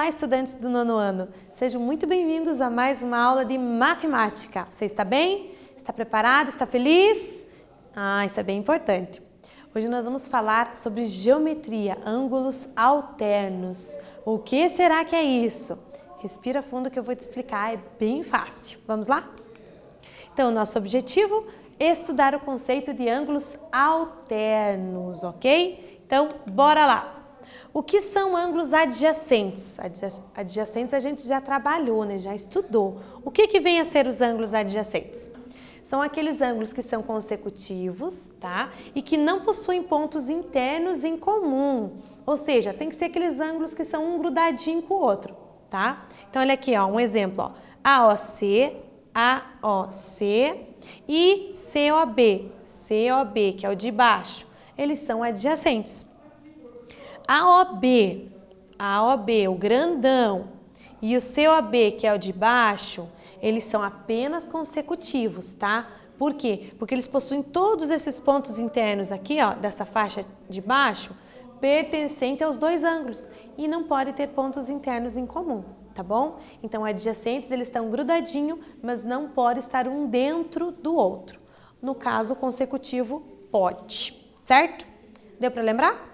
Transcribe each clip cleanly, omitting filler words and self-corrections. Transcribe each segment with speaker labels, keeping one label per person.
Speaker 1: Olá, estudantes do nono ano! Sejam muito bem-vindos a mais uma aula de matemática. Você está bem? Está preparado? Está feliz? Isso é bem importante. Hoje nós vamos falar sobre geometria, ângulos alternos. O que será que é isso? Respira fundo que eu vou te explicar, é bem fácil. Vamos lá? Então, nosso objetivo é estudar o conceito de ângulos alternos, ok? Então, bora lá! O que são ângulos adjacentes? Adjacentes a gente já trabalhou, né? Já estudou. O que vem a ser os ângulos adjacentes? São aqueles ângulos que são consecutivos, tá? E que não possuem pontos internos em comum. Ou seja, tem que ser aqueles ângulos que são um grudadinho com o outro, tá? Então, olha aqui, ó, um exemplo, ó. AOC e COB, que é o de baixo. Eles são adjacentes. AOB, o grandão, e o COB, que é o de baixo, eles são apenas consecutivos, tá? Por quê? Porque eles possuem todos esses pontos internos aqui, ó, dessa faixa de baixo, pertencentes aos dois ângulos e não pode ter pontos internos em comum, tá bom? Então, adjacentes, eles estão grudadinhos, mas não pode estar um dentro do outro. No caso, consecutivo pode, certo? Deu para lembrar?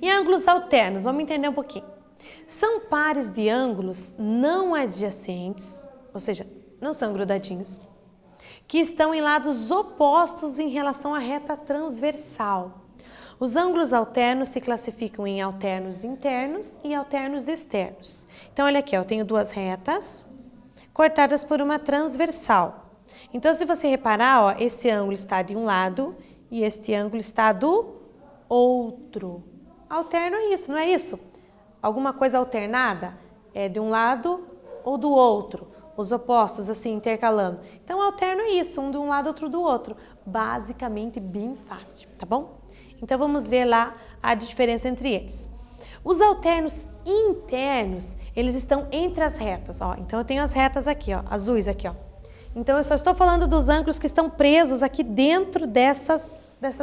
Speaker 1: E ângulos alternos, vamos entender um pouquinho. São pares de ângulos não adjacentes, ou seja, não são grudadinhos, que estão em lados opostos em relação à reta transversal. Os ângulos alternos se classificam em alternos internos e alternos externos. Então, olha aqui, eu tenho duas retas cortadas por uma transversal. Então, se você reparar, ó, esse ângulo está de um lado e este ângulo está do outro. Alterno é isso, não é isso? Alguma coisa alternada é de um lado ou do outro, os opostos assim intercalando. Então, alterno é isso, um de um lado, outro do outro. Basicamente, bem fácil, tá bom? Então, vamos ver lá a diferença entre eles. Os alternos internos, eles estão entre as retas, ó. Então, eu tenho as retas aqui, ó, azuis aqui, ó. Então, eu só estou falando dos ângulos que estão presos aqui dentro dessas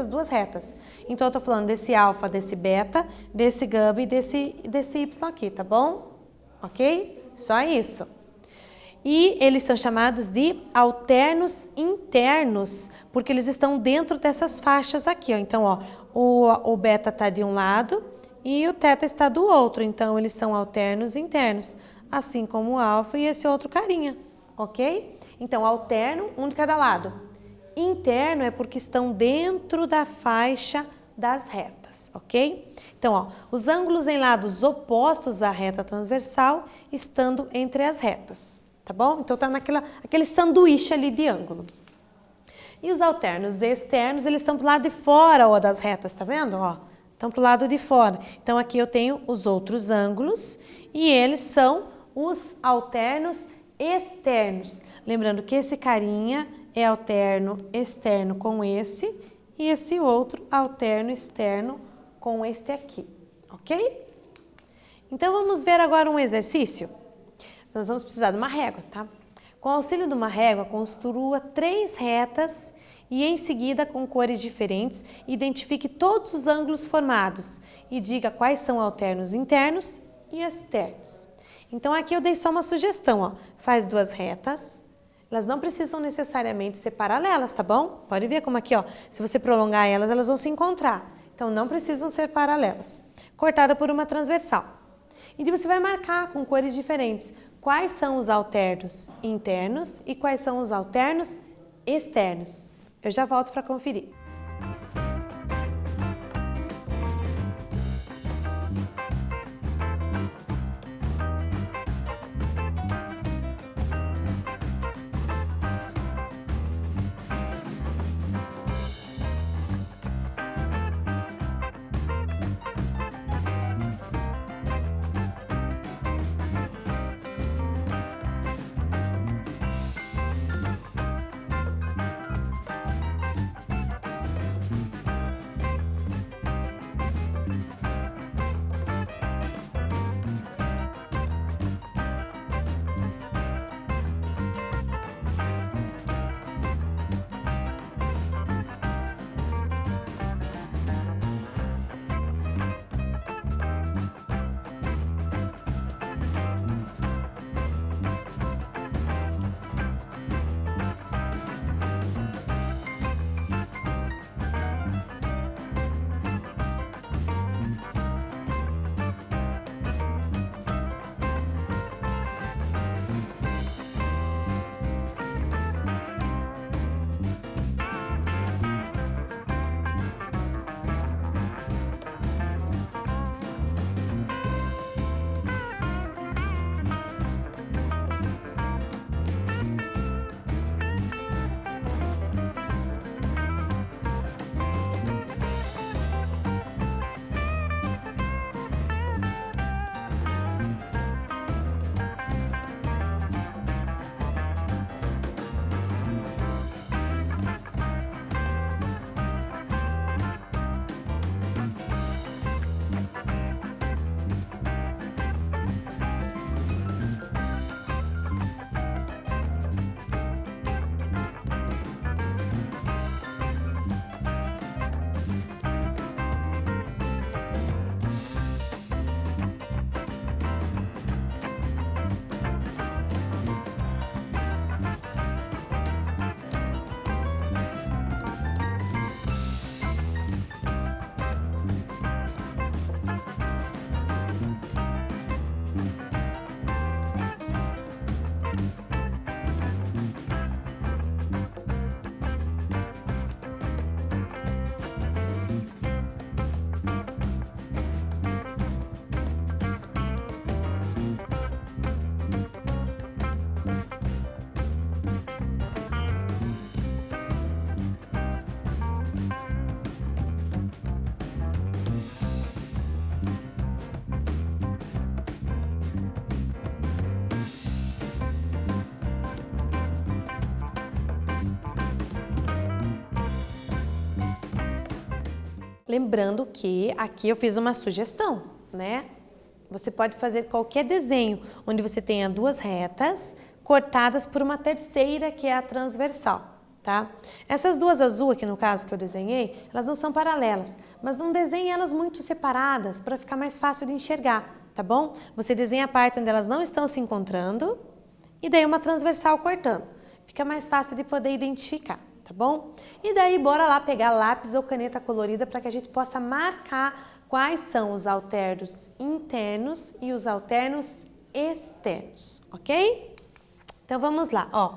Speaker 1: duas retas. Então, eu estou falando desse alfa, desse beta, desse gama e desse y aqui, tá bom? Ok? Só isso. E eles são chamados de alternos internos, porque eles estão dentro dessas faixas aqui, ó. Então, ó, o beta está de um lado e o teta está do outro. Então, eles são alternos internos, assim como o alfa e esse outro carinha, ok? Então, alterno, um de cada lado. Interno é porque estão dentro da faixa das retas, ok? Então, ó, os ângulos em lados opostos à reta transversal estando entre as retas, tá bom? Então, tá aquele sanduíche ali de ângulo. E os alternos externos, eles estão pro lado de fora, ó, das retas, tá vendo? Ó, estão pro lado de fora. Então, aqui eu tenho os outros ângulos e eles são os alternos externos. Lembrando que esse carinha é alterno externo com esse e esse outro alterno externo com este aqui, ok? Então, vamos ver agora um exercício. Nós vamos precisar de uma régua, tá? Com o auxílio de uma régua, construa 3 retas e, em seguida, com cores diferentes, identifique todos os ângulos formados e diga quais são alternos internos e externos. Então, aqui eu dei só uma sugestão, ó. Faz 2 retas. Elas não precisam necessariamente ser paralelas, tá bom? Pode ver como aqui, ó, se você prolongar elas, elas vão se encontrar. Então, não precisam ser paralelas. Cortada por uma transversal. E daí você vai marcar com cores diferentes quais são os alternos internos e quais são os alternos externos. Eu já volto para conferir. Lembrando que aqui eu fiz uma sugestão, né? Você pode fazer qualquer desenho onde você tenha duas retas cortadas por uma terceira, que é a transversal, tá? Essas duas azul aqui, no caso que eu desenhei, elas não são paralelas, mas não desenhe elas muito separadas para ficar mais fácil de enxergar, tá bom? Você desenha a parte onde elas não estão se encontrando e daí uma transversal cortando. Fica mais fácil de poder identificar. Tá bom? E daí, bora lá pegar lápis ou caneta colorida para que a gente possa marcar quais são os alternos internos e os alternos externos, ok? Então, vamos lá, ó.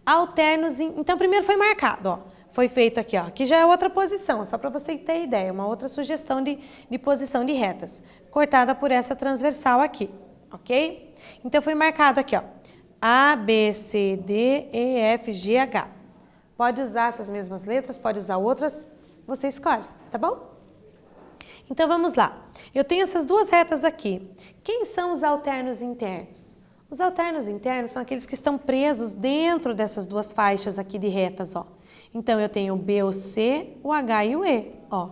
Speaker 1: Alternos, então, primeiro foi marcado, ó. Foi feito aqui, ó. Aqui já é outra posição, só para você ter ideia, uma outra sugestão de posição de retas, cortada por essa transversal aqui, ok? Então, foi marcado aqui, ó. A, B, C, D, E, F, G, H. Pode usar essas mesmas letras, pode usar outras, você escolhe, tá bom? Então, vamos lá. Eu tenho essas duas retas aqui. Quem são os alternos internos? Os alternos internos são aqueles que estão presos dentro dessas duas faixas aqui de retas, ó. Então, eu tenho o B, o C, o H e o E, ó.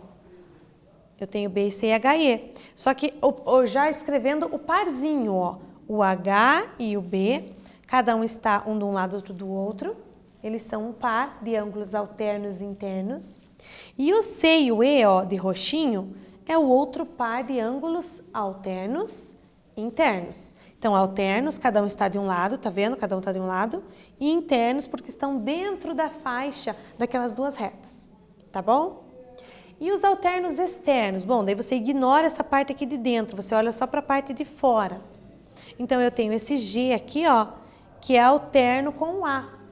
Speaker 1: Eu tenho B, C, H e E. Só que já escrevendo o parzinho, ó. O H e o B, cada um está um de um lado, outro do outro. Eles são um par de ângulos alternos internos. E o C e o E, ó, de roxinho, é o outro par de ângulos alternos internos. Então, alternos, cada um está de um lado, tá vendo? Cada um está de um lado. E internos, porque estão dentro da faixa daquelas duas retas, tá bom? E os alternos externos? Bom, daí você ignora essa parte aqui de dentro, você olha só para a parte de fora. Então, eu tenho esse G aqui, ó, que é alterno com o A.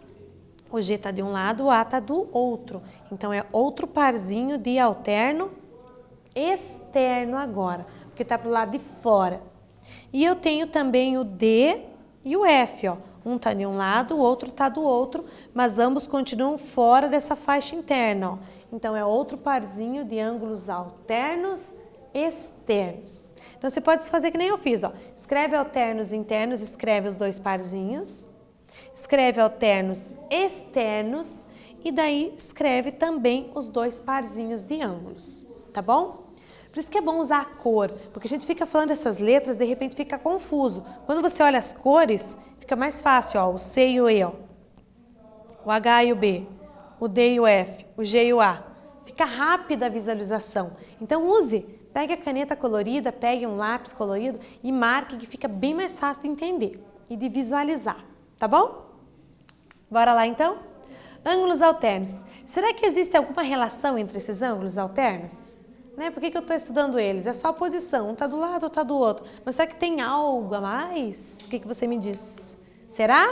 Speaker 1: O G está de um lado, o A está do outro. Então, é outro parzinho de alterno externo agora, porque está para o lado de fora. E eu tenho também o D e o F, ó. Um está de um lado, o outro está do outro, mas ambos continuam fora dessa faixa interna, ó. Então, é outro parzinho de ângulos alternos externos. Então, você pode fazer que nem eu fiz, ó. Escreve alternos internos, escreve os dois parzinhos. Escreve alternos externos e daí escreve também os dois parzinhos de ângulos, tá bom? Por isso que é bom usar a cor, porque a gente fica falando essas letras, de repente fica confuso. Quando você olha as cores, fica mais fácil, ó, o C e o E, ó. O H e o B, o D e o F, o G e o A. Fica rápida a visualização. Então use, pegue a caneta colorida, pegue um lápis colorido e marque, que fica bem mais fácil de entender e de visualizar. Tá bom? Bora lá então? Ângulos alternos. Será que existe alguma relação entre esses ângulos alternos? Né? Por que eu estou estudando eles? É só a posição, um está do lado, outro está do outro. Mas será que tem algo a mais? O que você me diz? Será?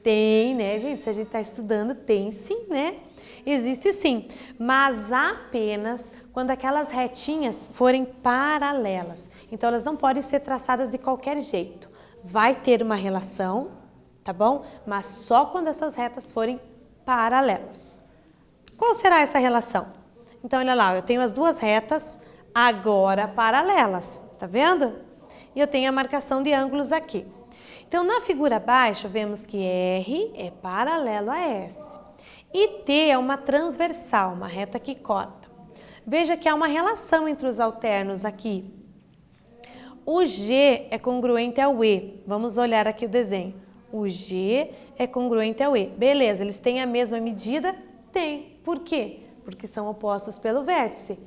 Speaker 1: Tem, né, gente? Se a gente está estudando, tem sim, né? Existe sim, mas apenas quando aquelas retinhas forem paralelas. Então, elas não podem ser traçadas de qualquer jeito. Vai ter uma relação, tá bom? Mas só quando essas retas forem paralelas. Qual será essa relação? Então, olha lá, eu tenho as duas retas agora paralelas, tá vendo? E eu tenho a marcação de ângulos aqui. Então, na figura abaixo, vemos que R é paralelo a S. E T é uma transversal, uma reta que corta. Veja que há uma relação entre os alternos aqui. O G é congruente ao E. Vamos olhar aqui o desenho. O G é congruente ao E. Beleza, eles têm a mesma medida? Tem. Por quê? Porque são opostos pelo vértice.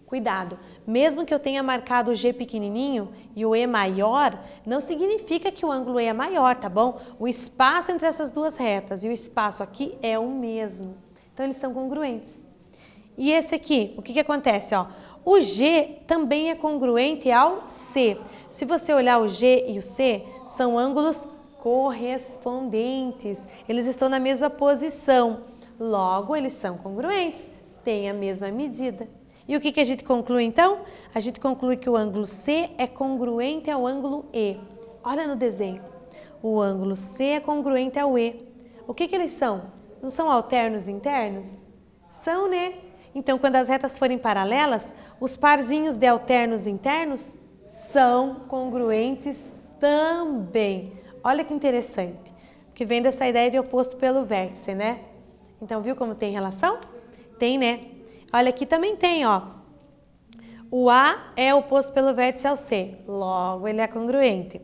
Speaker 1: Cuidado, mesmo que eu tenha marcado o G pequenininho e o E maior, não significa que o ângulo E é maior, tá bom? O espaço entre essas duas retas e o espaço aqui é o mesmo. Então, eles são congruentes. E esse aqui, o que acontece, ó? O G também é congruente ao C. Se você olhar o G e o C, são ângulos correspondentes. Eles estão na mesma posição. Logo, eles são congruentes, têm a mesma medida. E o que a gente conclui, então? A gente conclui que o ângulo C é congruente ao ângulo E. Olha no desenho. O ângulo C é congruente ao E. O que eles são? Não são alternos internos? São, né? Então, quando as retas forem paralelas, os parzinhos de alternos internos são congruentes também. Olha que interessante, porque vem dessa ideia de oposto pelo vértice, né? Então, viu como tem relação? Tem, né? Olha, aqui também tem, ó. O A é oposto pelo vértice ao C, logo ele é congruente.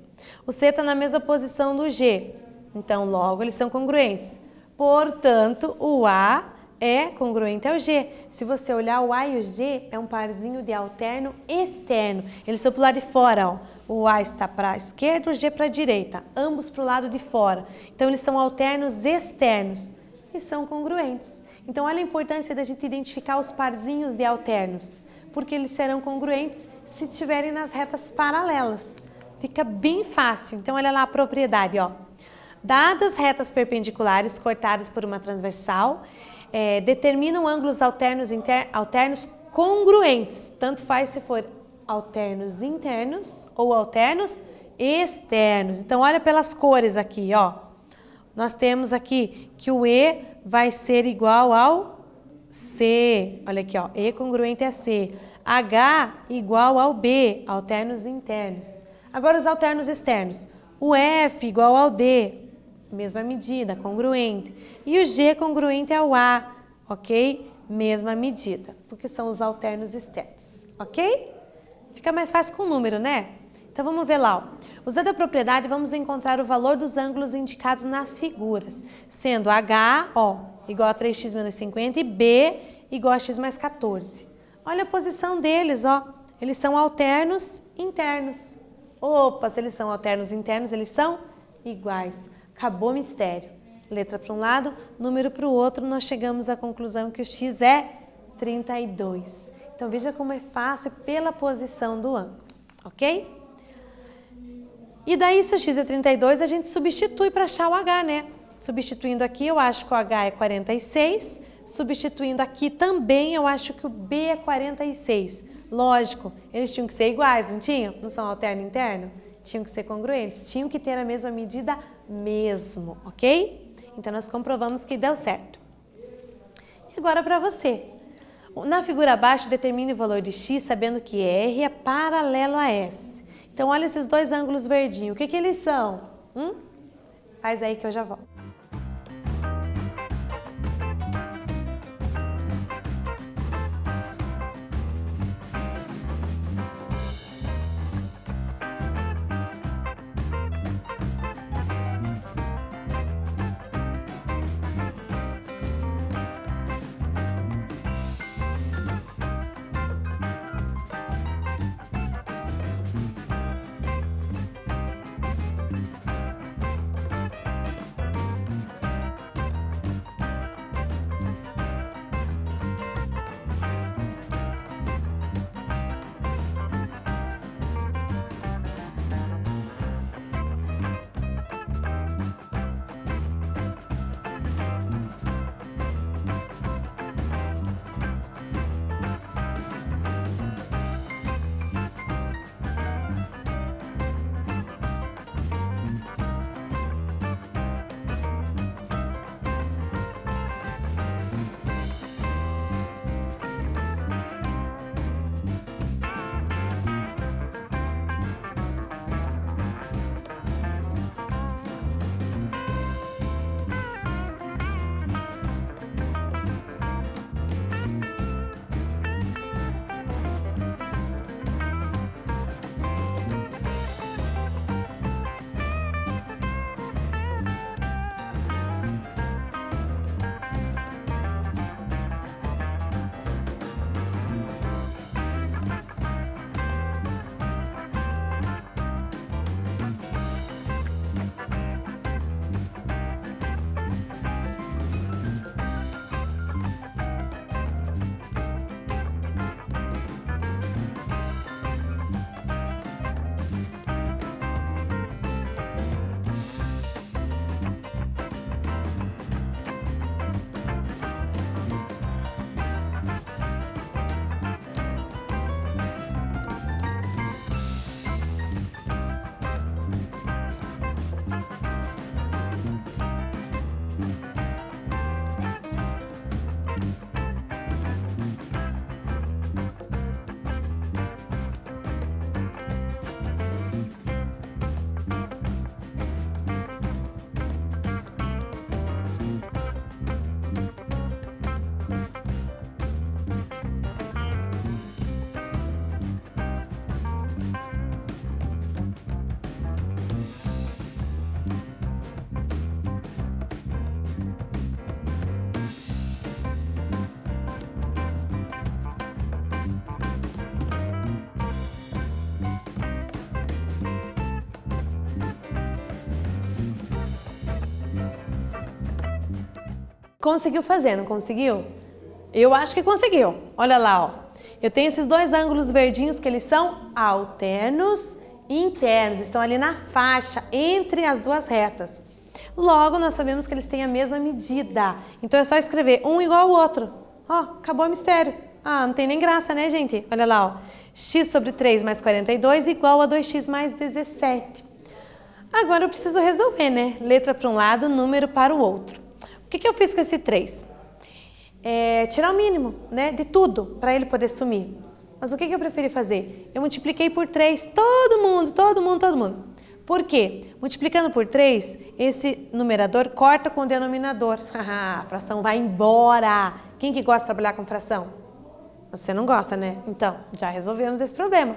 Speaker 1: O C está na mesma posição do G, então logo eles são congruentes. Portanto, o A é congruente ao G. Se você olhar, o A e o G é um parzinho de alterno externo. Eles estão para o lado de fora, ó. O A está para a esquerda, o G para a direita, ambos para o lado de fora. Então, eles são alternos externos e são congruentes. Então, olha a importância da gente identificar os parzinhos de alternos, porque eles serão congruentes se estiverem nas retas paralelas. Fica bem fácil. Então, olha lá a propriedade, ó. Dadas retas perpendiculares cortadas por uma transversal, determinam ângulos alternos congruentes. Tanto faz se for alternos internos ou alternos externos. Então, olha pelas cores aqui, ó. Nós temos aqui que o E vai ser igual ao C. Olha aqui, ó. E congruente a C. H igual ao B, alternos internos. Agora, os alternos externos. O F igual ao D, mesma medida, congruente. E o G congruente ao A, ok? Mesma medida, porque são os alternos externos, ok? Fica mais fácil com o número, né? Então, vamos ver lá. Ó. Usando a propriedade, vamos encontrar o valor dos ângulos indicados nas figuras, sendo H, ó, igual a 3x menos 50 e B igual a x mais 14. Olha a posição deles, ó. Eles são alternos internos. Opa, se eles são alternos internos, eles são iguais. Acabou o mistério. Letra para um lado, número para o outro, nós chegamos à conclusão que o x é 32. Então, veja como é fácil pela posição do ângulo, ok? E daí, se o x é 32, a gente substitui para achar o h, né? Substituindo aqui, eu acho que o h é 46. Substituindo aqui também, eu acho que o b é 46. Lógico, eles tinham que ser iguais, não tinham? Não são alterno e interno? Tinham que ser congruentes, tinham que ter a mesma medida mesmo, ok? Então, nós comprovamos que deu certo. E agora para você. Na figura abaixo, determine o valor de x, sabendo que R é paralelo a S. Então, olha esses dois ângulos verdinhos. O que eles são? Faz aí que eu já volto. Conseguiu fazer, não conseguiu? Eu acho que conseguiu. Olha lá, ó. Eu tenho esses dois ângulos verdinhos que eles são alternos e internos. Estão ali na faixa entre as duas retas. Logo, nós sabemos que eles têm a mesma medida. Então, é só escrever um igual ao outro. Ó, acabou o mistério. Ah, não tem nem graça, né, gente? Olha lá, ó. X sobre 3 mais 42 igual a 2x mais 17. Agora eu preciso resolver, né? Letra para um lado, número para o outro. O que eu fiz com esse 3? Tirar o mínimo, né? De tudo, para ele poder sumir. Mas o que eu preferi fazer? Eu multipliquei por 3 todo mundo. Por quê? Multiplicando por 3, esse numerador corta com o denominador. A fração vai embora. Quem que gosta de trabalhar com fração? Você não gosta, né? Então, já resolvemos esse problema.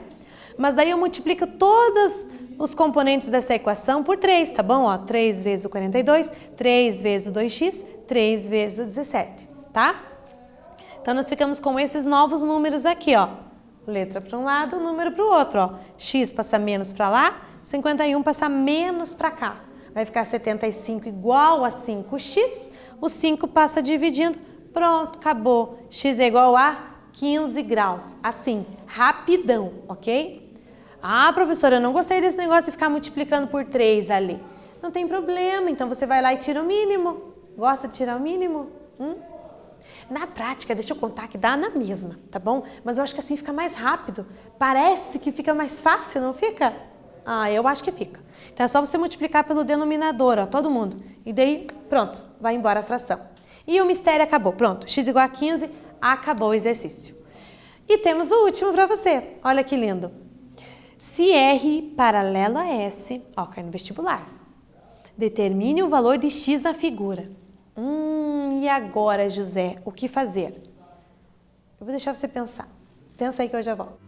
Speaker 1: Mas daí eu multiplico todos os componentes dessa equação por 3, tá bom? Ó, 3 vezes o 42, 3 vezes o 2x, 3 vezes o 17, tá? Então, nós ficamos com esses novos números aqui, ó. Letra para um lado, número para o outro, ó. X passa menos para lá, 51 passa menos para cá. Vai ficar 75 igual a 5x, o 5 passa dividindo, pronto, acabou. X é igual a 15 graus, assim, rapidão, ok? Ah, professora, eu não gostei desse negócio de ficar multiplicando por 3 ali. Não tem problema, então você vai lá e tira o mínimo. Gosta de tirar o mínimo? Na prática, deixa eu contar que dá na mesma, tá bom? Mas eu acho que assim fica mais rápido. Parece que fica mais fácil, não fica? Ah, eu acho que fica. Então é só você multiplicar pelo denominador, ó, todo mundo. E daí, pronto, vai embora a fração. E o mistério acabou, pronto. X igual a 15, acabou o exercício. E temos o último para você. Olha que lindo. Se R paralelo a S, ó, cai no vestibular. Determine o valor de X na figura. E agora, José, o que fazer? Eu vou deixar você pensar. Pensa aí que eu já volto.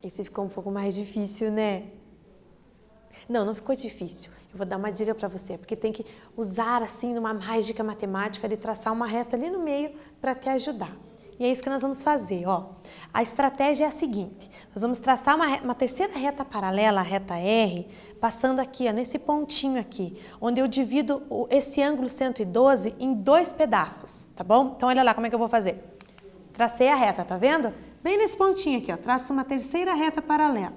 Speaker 1: Esse ficou um pouco mais difícil, né? Não, não ficou difícil. Eu vou dar uma dica para você, porque tem que usar assim uma mágica matemática de traçar uma reta ali no meio para te ajudar. E é isso que nós vamos fazer, ó. A estratégia é a seguinte: nós vamos traçar uma terceira reta paralela, a reta R, passando aqui, ó, nesse pontinho aqui, onde eu divido esse ângulo 112 em 2 pedaços, tá bom? Então olha lá como é que eu vou fazer. Tracei a reta, tá vendo? Bem nesse pontinho aqui, ó, traço uma terceira reta paralela.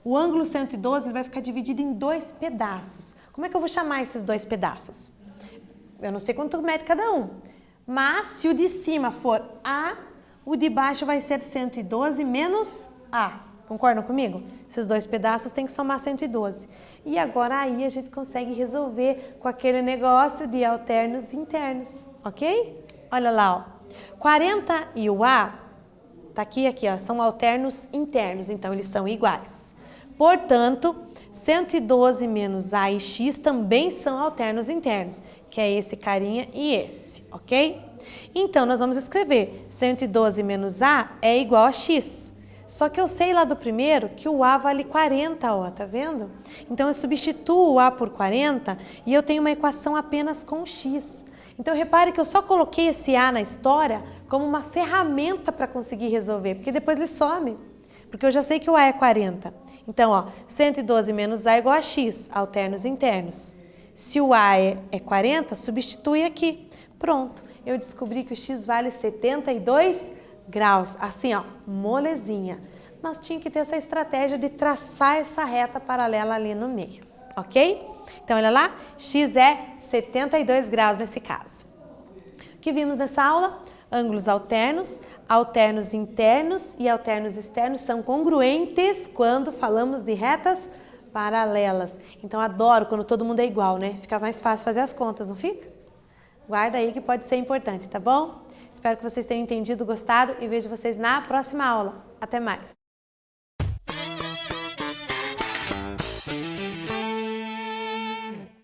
Speaker 1: O ângulo 112 ele vai ficar dividido em 2 pedaços. Como é que eu vou chamar esses 2 pedaços? Eu não sei quanto mede cada um, mas se o de cima for A, o de baixo vai ser 112 menos A. Concordam comigo? Esses 2 pedaços tem que somar 112. E agora aí a gente consegue resolver com aquele negócio de alternos internos, ok? Olha lá, ó. 40 e o A, tá aqui, ó, são alternos internos, então eles são iguais. Portanto, 112 menos A e X também são alternos internos, que é esse carinha e esse, ok? Então, nós vamos escrever 112 menos A é igual a X. Só que eu sei lá do primeiro que o A vale 40, ó, tá vendo? Então, eu substituo o A por 40 e eu tenho uma equação apenas com X. Então, repare que eu só coloquei esse A na história como uma ferramenta para conseguir resolver, porque depois ele some. Porque eu já sei que o A é 40. Então, ó, 112 menos A é igual a X, alternos internos. Se o A é 40, substitui aqui. Pronto, eu descobri que o X vale 72 graus. Assim, ó, molezinha. Mas tinha que ter essa estratégia de traçar essa reta paralela ali no meio, ok? Então, olha lá, X é 72 graus nesse caso. O que vimos nessa aula? Ângulos alternos, alternos internos e alternos externos são congruentes quando falamos de retas paralelas. Então, adoro quando todo mundo é igual, né? Fica mais fácil fazer as contas, não fica? Guarda aí que pode ser importante, tá bom? Espero que vocês tenham entendido, gostado e vejo vocês na próxima aula. Até mais!